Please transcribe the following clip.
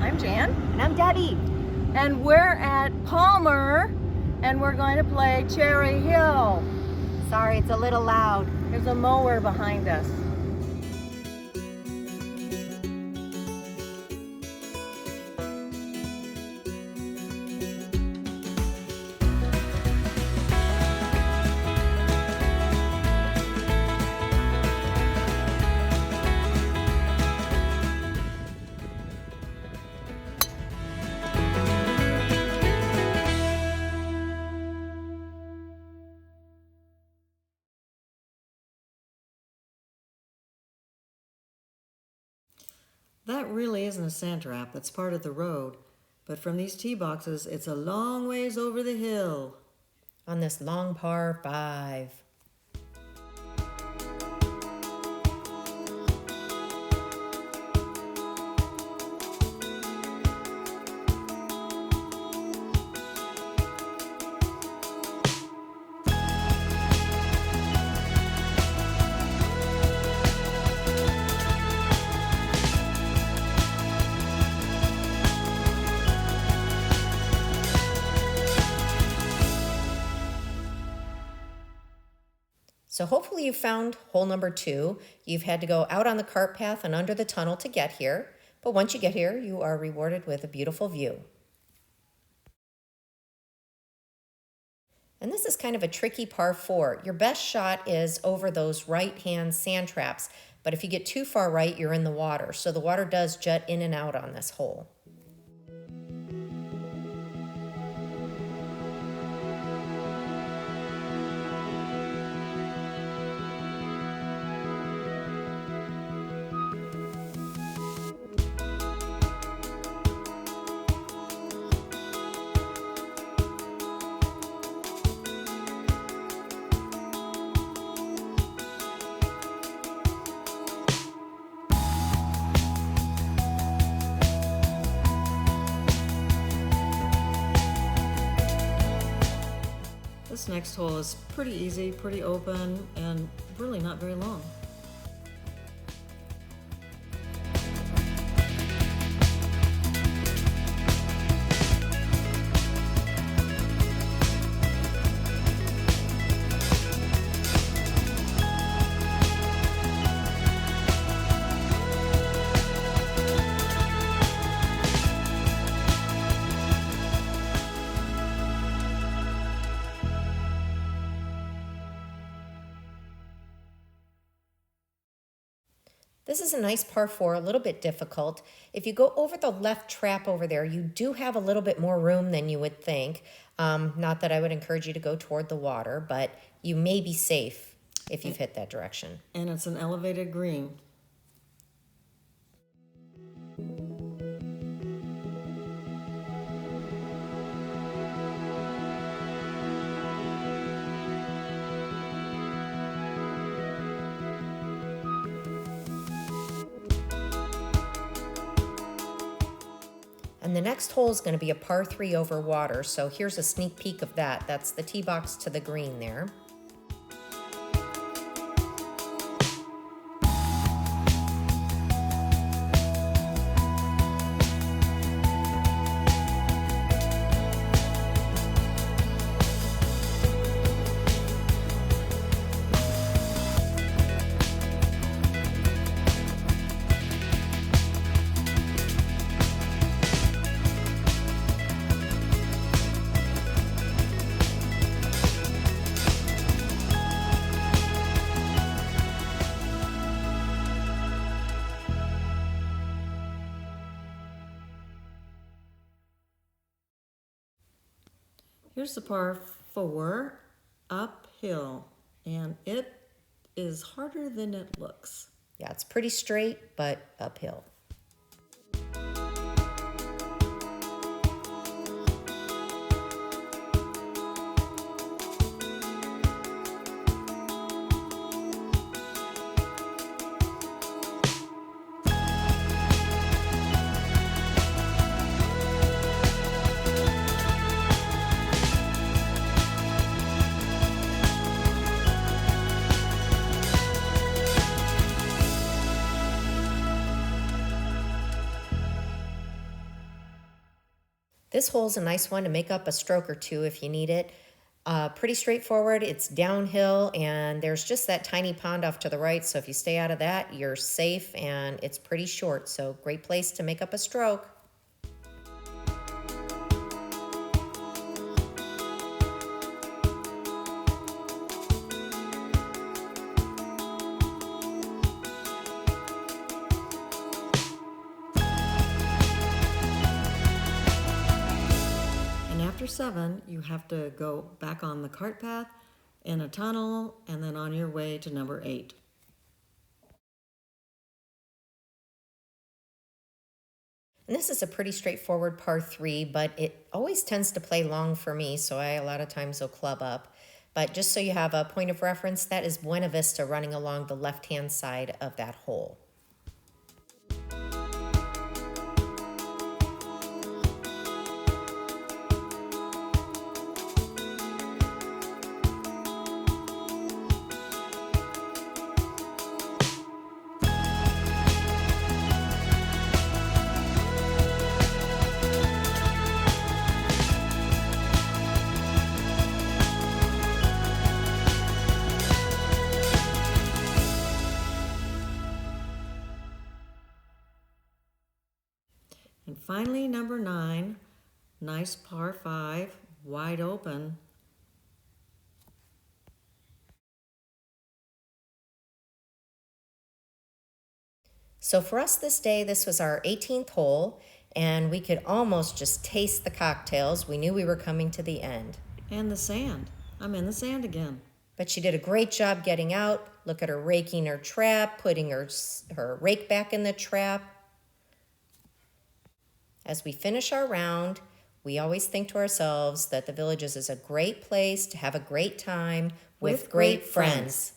I'm Jan. And I'm Debbie. And we're at Palmer, and we're going to play Cherry Hill. Sorry, it's a little loud. There's a mower behind us. That really isn't a sand trap, that's part of the road. But from these tee boxes, it's a long ways over the hill. On this long par 5. So hopefully you found hole number 2. You've had to go out on the cart path and under the tunnel to get here. But once you get here, you are rewarded with a beautiful view. And this is kind of a tricky par 4. Your best shot is over those right-hand sand traps. But if you get too far right, you're in the water. So the water does jut in and out on this hole. This next hole is pretty easy, pretty open, and really not very long. This is a nice par 4, a little bit difficult. If you go over the left trap over there, you do have a little bit more room than you would think. Not that I would encourage you to go toward the water, but you may be safe if you've hit that direction. And it's an elevated green. And the next hole is going to be a par 3 over water. So here's a sneak peek of that. That's the tee box to the green there. Here's the par 4 uphill, and it is harder than it looks. Yeah, it's pretty straight, but uphill. This hole's a nice one to make up a stroke or two if you need it. Pretty straightforward. It's downhill, and there's just that tiny pond off to the right, so if you stay out of that, you're safe, and it's pretty short, so great place to make up a stroke. After 7, you have to go back on the cart path, in a tunnel, and then on your way to number 8. And this is a pretty straightforward par 3, but it always tends to play long for me, so I a lot of times will club up. But just so you have a point of reference, that is Buena Vista running along the left-hand side of that hole. And finally, number 9, nice par 5, wide open. So for us this day, this was our 18th hole, and we could almost just taste the cocktails. We knew we were coming to the end. And the sand. I'm in the sand again. But she did a great job getting out. Look at her raking her trap, putting her rake back in the trap. As we finish our round, we always think to ourselves that the Villages is a great place to have a great time with great friends.